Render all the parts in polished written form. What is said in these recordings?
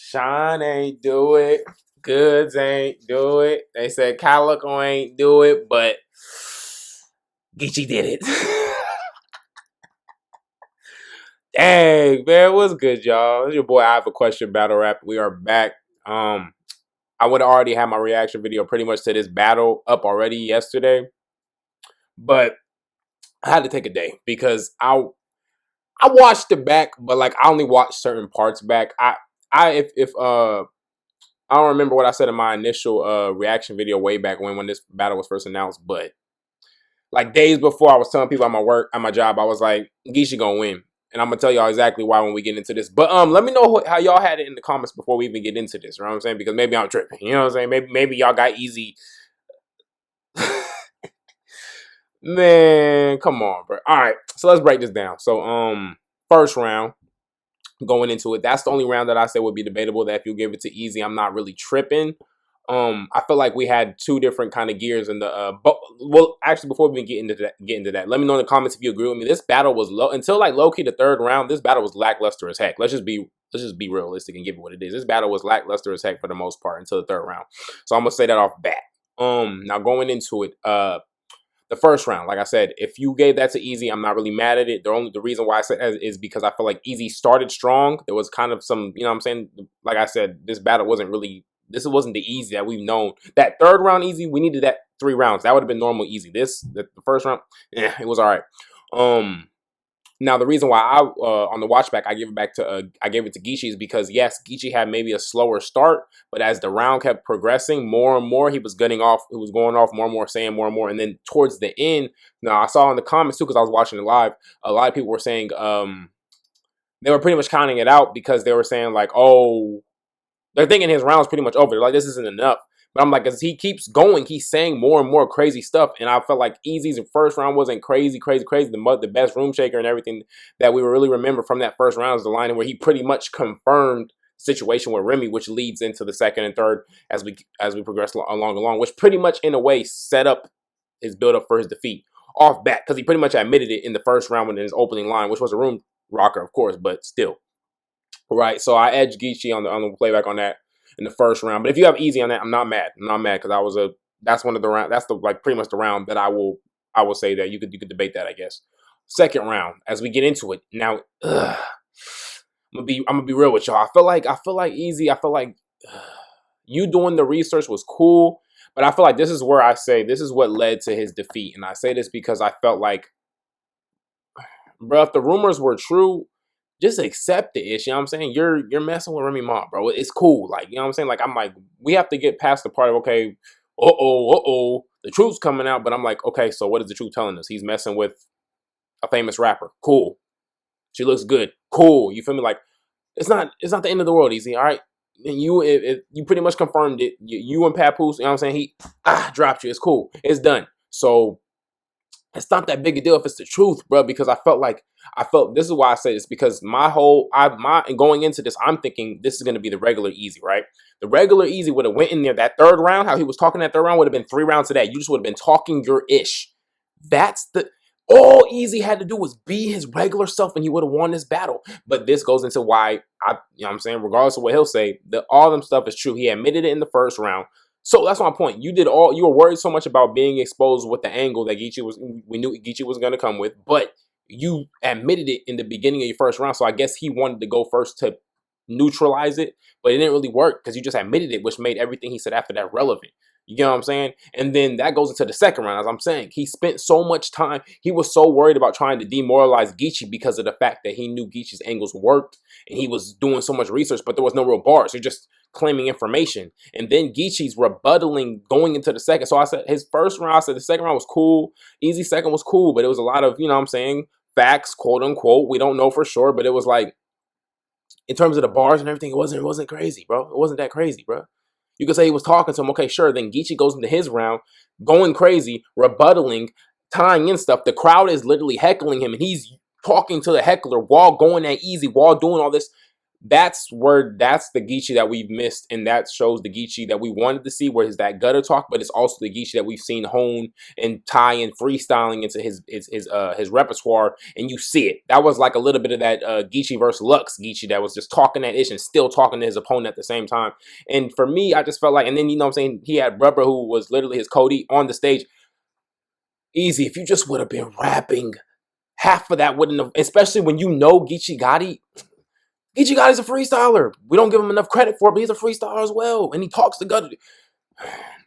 Sean ain't do it. Goods ain't do it. They said Calico ain't do it, but Geechi did it. Dang, man, what's good, y'all? It's your boy I Have a Question Battle Rap. We are back. I would have already had my reaction video pretty much to this battle up already yesterday, but I had to take a day because I watched it back, but like I only watched certain parts back. If I don't remember what I said in my initial reaction video way back when this battle was first announced, but like days before I was telling people at my job, I was like, Geechi gonna win. And I'm gonna tell y'all exactly why when we get into this. But let me know how y'all had it in the comments before we even get into this. You know what I'm saying? Because maybe I'm tripping. You know what I'm saying? Maybe y'all got Eazy. Man, come on, bro. All right, so let's break this down. So first round, going into it, that's the only round that I said would be debatable. That if you give it to Eazy, I'm not really tripping. I feel like we had two different kind of gears in the well, actually, before we get into that, let me know in the comments if you agree with me. This battle was low until like low key the third round. This battle was lackluster as heck. Let's just be realistic and give it what it is. This battle was lackluster as heck for the most part until the third round. So I'm gonna say that off bat. Now going into it, the first round, like I said, if you gave that to Eazy, I'm not really mad at it. The reason why I said that is because I feel like Eazy started strong. There was kind of some, you know what I'm saying? Like I said, this battle wasn't the Eazy that we've known. That third round Eazy, we needed that 3 rounds. That would have been normal Eazy. The first round, it was all right. Now the reason why I on the watchback I gave it to Geechi is because yes, Geechi had maybe a slower start, but as the round kept progressing more and more, he was going off more and more, saying more and more, and then towards the end, now I saw in the comments too because I was watching it live, a lot of people were saying they were pretty much counting it out because they were saying like, oh, they're thinking his round's pretty much over. They're like, this isn't enough. But I'm like, as he keeps going, he's saying more and more crazy stuff. And I felt like Eazy's first round wasn't crazy. The best room shaker and everything that we really remember from that first round is the line where he pretty much confirmed the situation with Remy, which leads into the second and third as we progress along, which pretty much in a way set up his build up for his defeat off bat because he pretty much admitted it in the first round in his opening line, which was a room rocker, of course, but still. Right, so I edged Geechi on the playback on that in the first round. But if you have Eazy on that, I'm not mad. I'm not mad because that's one of the round. That's pretty much the round that I will say that you could debate that, I guess. Second round, as we get into it now, I'm gonna be real with y'all. I feel like Eazy. I feel like you doing the research was cool, but I feel like this is where I say this is what led to his defeat, and I say this because I felt like, bro, if the rumors were true, just accept it, you know what I'm saying? You're messing with Remy Ma, bro. It's cool. Like, you know what I'm saying? Like, I'm like, we have to get past the part of, okay, the truth's coming out. But I'm like, okay, so what is the truth telling us? He's messing with a famous rapper. Cool. She looks good. Cool. You feel me? Like, it's not the end of the world, Eazy, all right? And you pretty much confirmed it. You and Papoose, you know what I'm saying? He dropped you. It's cool. It's done. So it's not that big a deal if it's the truth, bro, because I felt this is why I say this, because going into this, I'm thinking this is going to be the regular Eazy, right? The regular Eazy would have went in there that third round, how he was talking that third round would have been 3 rounds of that. You just would have been talking your ish. All Eazy had to do was be his regular self and he would have won this battle. But this goes into why you know what I'm saying, regardless of what he'll say, all them stuff is true. He admitted it in the first round. So that's my point. You were worried so much about being exposed with the angle that we knew Geechi was going to come with, but you admitted it in the beginning of your first round. So I guess he wanted to go first to neutralize it, but it didn't really work because you just admitted it, which made everything he said after that relevant. You get what I'm saying? And then that goes into the second round. As I'm saying, he spent so much time. He was so worried about trying to demoralize Geechi because of the fact that he knew Geechi's angles worked and he was doing so much research, but there was no real bars. You're just claiming information. And then Geechi's rebuttaling going into the second. So I said his first round, I said the second round was cool. Eazy second was cool, but it was a lot of, you know what I'm saying, facts, quote unquote. We don't know for sure, but it was like, in terms of the bars and everything, it wasn't crazy, bro. It wasn't that crazy, bro. You could say he was talking to him. Okay, sure. Then Geechi goes into his round, going crazy, rebuttaling, tying in stuff. The crowd is literally heckling him, and he's talking to the heckler while going at Eazy, while doing all this. that's the Geechi that we've missed, and that shows the Geechi that we wanted to see, where is that gutter talk, but it's also the Geechi that we've seen hone and tie in freestyling into his repertoire, and you see it. That was like a little bit of that Geechi versus Lux Geechi that was just talking that ish and still talking to his opponent at the same time. And for me, I just felt like, and then you know what I'm saying, he had Rubber, who was literally his Cody, on the stage. Easy, if you just would have been rapping, half of that wouldn't have, especially when you know Geechi Gotti. Geechi Gotti's a freestyler. We don't give him enough credit for it, but he's a freestyler as well. And he talks to Gotti.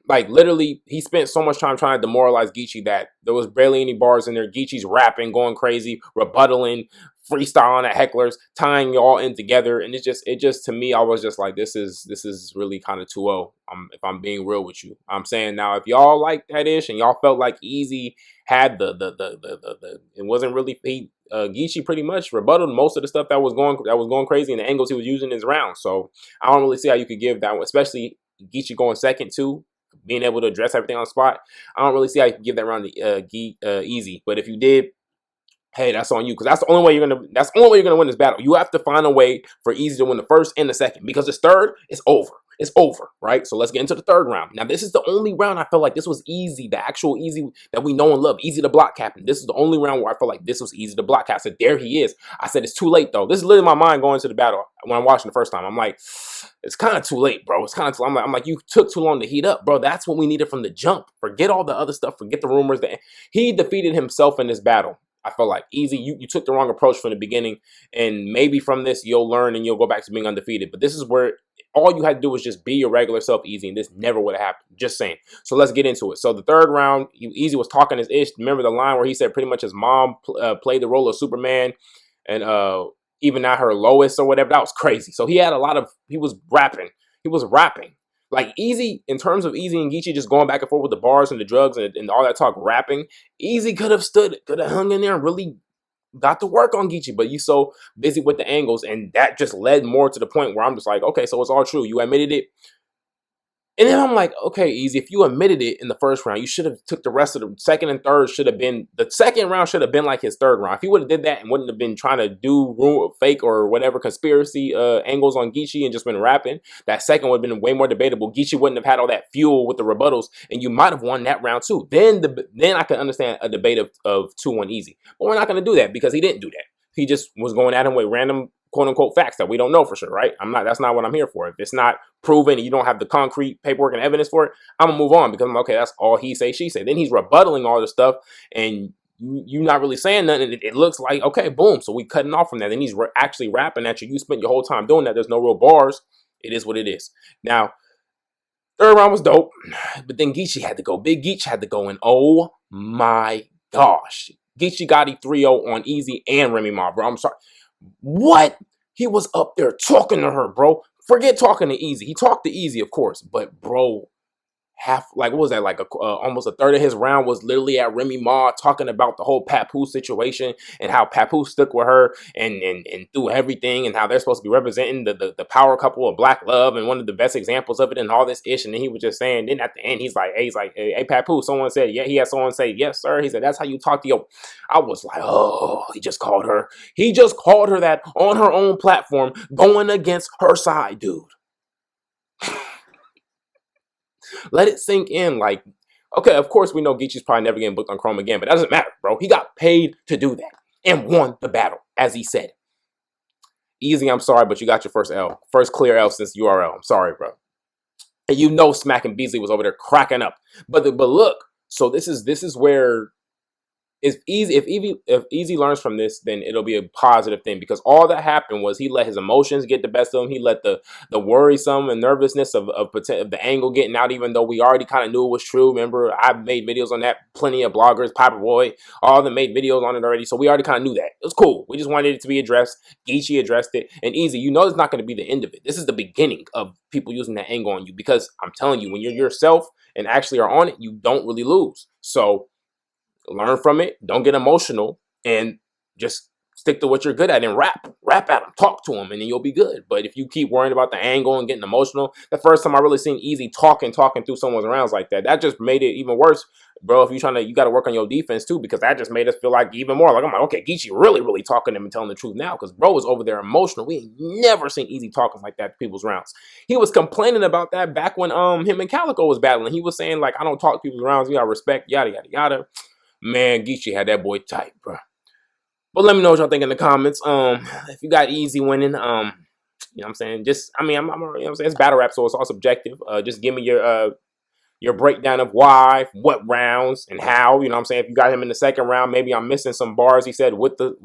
Like, literally, he spent so much time trying to demoralize Geechi that there was barely any bars in there. Geechi's rapping, going crazy, rebuttaling, freestyling at hecklers, tying y'all in together. And it just to me, I was just like, this is really kind of 2-0. If I'm being real with you. I'm saying, now, if y'all like that ish and y'all felt like Eazy had it wasn't really, Geechi pretty much rebutted most of the stuff that was going crazy, and the angles he was using in his round. So I don't really see how you could give that one, especially Geechi going second too, being able to address everything on the spot. I don't really see how you can give that round to Eazy. But if you did, hey, that's on you, because that's the only way you're gonna win this battle. You have to find a way for Eazy to win the first and the second, because this third is over. It's over, right? So let's get into the third round. Now, this is the only round I felt like this was Eazy, the actual Eazy that we know and love, Eazy the block captain. This is the only round where I felt like this was Eazy the block captain. I said, there he is. I said, it's too late though. This is literally my mind going into the battle when I'm watching the first time. I'm like, it's kind of too late, bro. It's kind of too, I'm like, you took too long to heat up, bro. That's what we needed from the jump. Forget all the other stuff. Forget the rumors. That he defeated himself in this battle. I felt like Eazy, you took the wrong approach from the beginning, and maybe from this you'll learn and you'll go back to being undefeated. But this is where all you had to do was just be your regular self, Eazy, and this never would have happened. Just saying. So let's get into it. So the third round, Eazy was talking his ish. Remember the line where he said pretty much his mom played the role of Superman, and even at her lowest or whatever. That was crazy. So he had he was rapping. He was rapping. Like, Eazy, in terms of Eazy and Geechi just going back and forth with the bars and the drugs and all that talk, rapping, Eazy could have hung in there and really got to work on Geechi, but you so busy with the angles, and that just led more to the point where I'm just like, okay, so it's all true. You admitted it. And then I'm like, okay, Eazy, if you admitted it in the first round, you should have took the rest of the second and third the second round should have been like his third round. If he would have did that and wouldn't have been trying to do fake or whatever conspiracy angles on Geechi and just been rapping, that second would have been way more debatable. Geechi wouldn't have had all that fuel with the rebuttals, and you might have won that round too. Then I could understand a debate of 2-1 Eazy. But we're not going to do that, because he didn't do that. He just was going at him with random quote-unquote facts that we don't know for sure, right? That's not what I'm here for. If it's not proven and you don't have the concrete paperwork and evidence for it, I'm gonna move on, because I'm okay, that's all he say, she say. Then he's rebuttaling all this stuff, and you're not really saying nothing. It looks like, okay, boom, so we cutting off from that. Then he's actually rapping at you. You spent your whole time doing that. There's no real bars. It is what it is. Now, third round was dope, but then Geechi had to go. Big Geechi had to go, and oh my gosh. Geechi Gotti 3-0 on Eazy and Remy Ma, bro. I'm sorry. What? He was up there talking to her, bro. Forget talking to Eazy. He talked to Eazy, of course, but bro, what was that, like almost a third of his round was literally at Remy Ma talking about the whole Papoose situation and how Papoose stuck with her and through everything, and how they're supposed to be representing the power couple of black love, and one of the best examples of it and all this ish. And then he was just saying, then at the end he's like, hey Papoose, someone said, yeah, he had someone say, yes sir. He said, that's how you talk to your. I was like, oh, he just called her that on her own platform, going against her side, dude. Let it sink in. Like, okay, of course we know Geechi's probably never getting booked on Chrome again, but that doesn't matter, bro. He got paid to do that and won the battle, as he said. Eazy, I'm sorry, but you got your first L. First clear L since URL. I'm sorry, bro. And you know Smack and Beasley was over there cracking up. But look, so this is where if Eazy learns from this, then it'll be a positive thing, because all that happened was he let his emotions get the best of him. He let the worrisome and nervousness of the angle getting out, even though we already kind of knew it was true. Remember, I made videos on that. Plenty of bloggers, Paperboy, all of them made videos on it already. So we already kind of knew that. It was cool. We just wanted it to be addressed. Geechi addressed it. And Eazy, you know it's not going to be the end of it. This is the beginning of people using that angle on you, because I'm telling you, when you're yourself and actually are on it, you don't really lose. So learn from it. Don't get emotional, and just stick to what you're good at and rap at him, talk to him, and then you'll be good. But if you keep worrying about the angle and getting emotional, the first time I really seen Eazy talking through someone's rounds like that, that just made it even worse, bro. If you got to work on your defense too, because that just made us feel like even more like, I'm like, okay, Geechi really talking to him and telling the truth now, because bro was over there emotional. We ain't never seen Eazy talking like that to people's rounds. He was complaining about that back when him and Calico was battling. He was saying like, I don't talk to people's rounds, you gotta respect, yada yada yada. Man, Geechi had that boy tight, bro. But let me know what y'all think in the comments. If you got Eazy winning, you know what I'm saying? Just, I mean, I'm you know what I'm saying? It's battle rap, so it's all subjective. Just give me your breakdown of why, what rounds, and how. You know what I'm saying? If you got him in the second round, maybe I'm missing some bars he said with the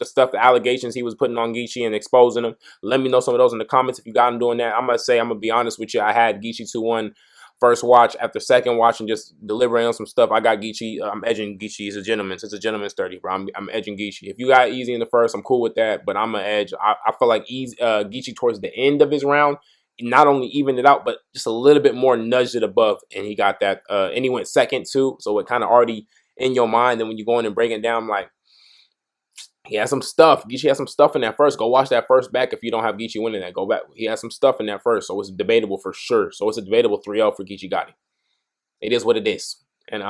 stuff, the allegations he was putting on Geechi and exposing them. Let me know some of those in the comments if you got him doing that. I'm gonna be honest with you. I had Geechi 2-1 first watch. After second watch and just deliberating on some stuff, I got Geechi. I'm edging Geechi. He's a gentleman. It's a gentleman's 30, bro. I'm edging Geechi. If you got Eazy in the first, I'm cool with that. But I'm gonna edge. I feel like Geechi towards the end of his round not only evened it out, but just a little bit more nudged it above, and he got that. And he went second too, so it kind of already in your mind. And when you go in and break it down, like, he has some stuff. Geechi has some stuff in that first. Go watch that first back if you don't have Geechi winning that. Go back. He has some stuff in that first, so it's debatable for sure. So it's a debatable 3-0 for Geechi Gotti. It is what it is. And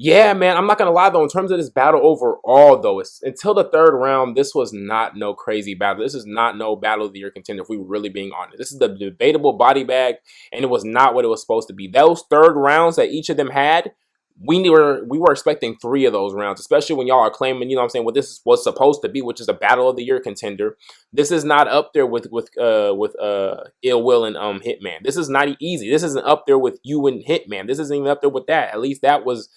yeah, man, I'm not gonna lie though. In terms of this battle overall, though, it's until the third round, this was not no crazy battle. This is not no battle of the year contender. If we were really being honest, this is the debatable body bag, and it was not what it was supposed to be. Those third rounds that each of them had, we were expecting 3 of those rounds, especially when y'all are claiming, you know what I'm saying, what this was supposed to be, which is a battle of the year contender. This is not up there with Ill Will and Hitman. This is not Eazy. This isn't up there with you and Hitman. This isn't even up there with that. At least that was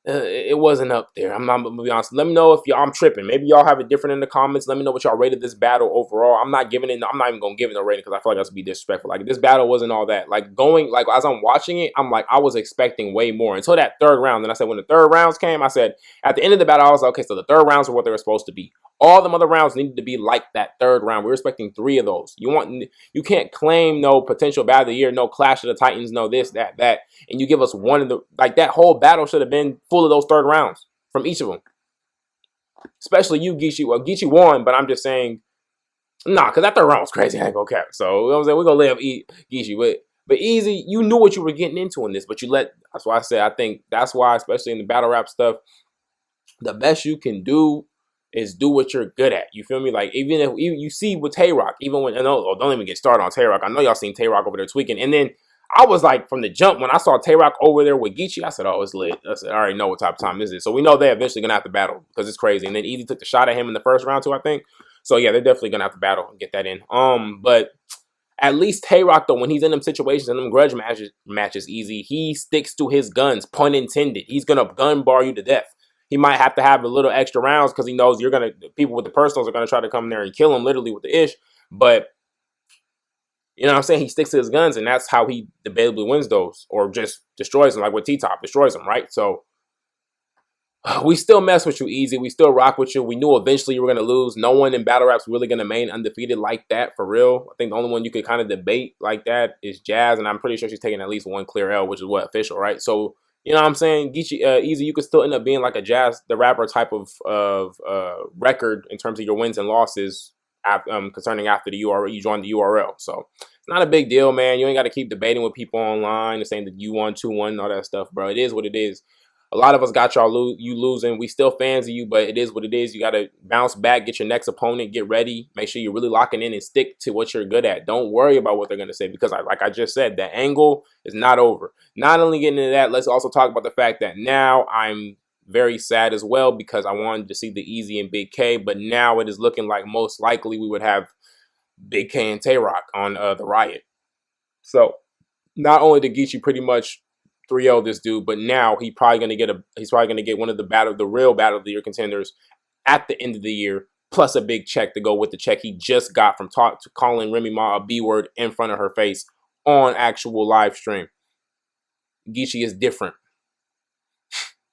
it wasn't up there. I'm not gonna be honest. Let me know if I'm tripping. Maybe y'all have it different in the comments. Let me know what y'all rated this battle overall. I'm not even gonna give it a rating because I feel like that's be disrespectful. Like, this battle wasn't all that. Like, as I'm watching it, I'm like, I was expecting way more until that third round. And I said, when the third rounds came, I said at the end of the battle, I was like, okay, so the third rounds are what they were supposed to be. All them other rounds needed to be like that third round. We were expecting 3 of those. You can't claim no potential battle of the year, no Clash of the Titans, no this, that, and you give us one of the, like, that whole battle should have been full of those third rounds from each of them. Especially you, Geechi. Well, Geechi won, but I'm just saying, nah, because that third round was crazy. I ain't gonna cap. So, you know what I'm saying? We're gonna live Geechi. But Eazy, you knew what you were getting into in this, but that's why I said, I think that's why, especially in the battle rap stuff, the best you can do is do what you're good at. You feel me? Like, even you see with Tay-Rock, even when, don't even get started on Tay-Rock. I know y'all seen Tay-Rock over there tweaking. And then I was like, from the jump, when I saw Tay-Rock over there with Geechi, I said, oh, it's lit. I said, I already know what type of time this is. So we know they're eventually going to have to battle because it's crazy. And then Eazy took the shot at him in the first round too, I think. So yeah, they're definitely going to have to battle and get that in. But at least Tay-Rock, though, when he's in them situations, in them grudge matches, Eazy, he sticks to his guns, pun intended. He's going to gun bar you to death. He might have to have a little extra rounds because he knows people with the personals are going to try to come in there and kill him literally with the ish. But, you know what I'm saying? He sticks to his guns, and that's how he debatably wins those, or just destroys them, like with T-Top, destroys them, right? So, we still mess with you, Eazy. We still rock with you. We knew eventually you were going to lose. No one in battle rap's really going to remain undefeated like that, for real. I think the only one you could kind of debate like that is Jazz, and I'm pretty sure she's taking at least one clear L, which is what, official, right? So, you know what I'm saying? Geechi, Eazy, you could still end up being like a Jazz the Rapper type of record in terms of your wins and losses concerning after the URL, you joined the URL. So it's not a big deal, man. You ain't got to keep debating with people online and saying that you won, 2-1, and all that stuff, bro. It is what it is. A lot of us got you losing. We still fans of you, but it is what it is. You got to bounce back, get your next opponent, get ready. Make sure you're really locking in and stick to what you're good at. Don't worry about what they're going to say because, like I just said, the angle is not over. Not only getting into that, let's also talk about the fact that now I'm very sad as well because I wanted to see the Eazy and Big K, but now it is looking like most likely we would have Big K and Tay-Rock on the Riot. So not only did Geechi pretty much 3-0 this dude, but now he's probably gonna get one of the real battle of the year contenders at the end of the year, plus a big check to go with the check he just got from calling Remy Ma a B word in front of her face on actual live stream. Geechi is different.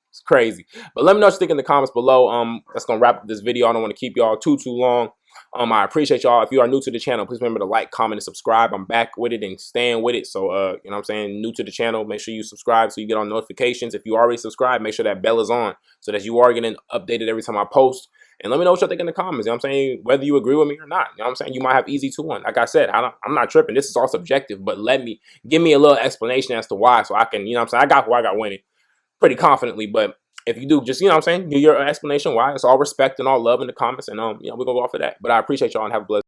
It's crazy. But let me know what you think in the comments below. That's gonna wrap up this video. I don't want to keep y'all too long. I appreciate y'all. If you are new to the channel, please remember to like, comment, and subscribe. I'm back with it and staying with it. So, you know what I'm saying? New to the channel, make sure you subscribe so you get all notifications. If you already subscribed, make sure that bell is on so that you are getting updated every time I post. And let me know what you think in the comments. You know what I'm saying? Whether you agree with me or not. You know what I'm saying? You might have Eazy 2-1. Like I said, I'm not tripping. This is all subjective, but give me a little explanation as to why, so I can, you know what I'm saying? I got who I got winning pretty confidently, but if you do, just, you know what I'm saying, give your explanation why. It's all respect and all love in the comments, and we're gonna go off of that. But I appreciate y'all and have a blessed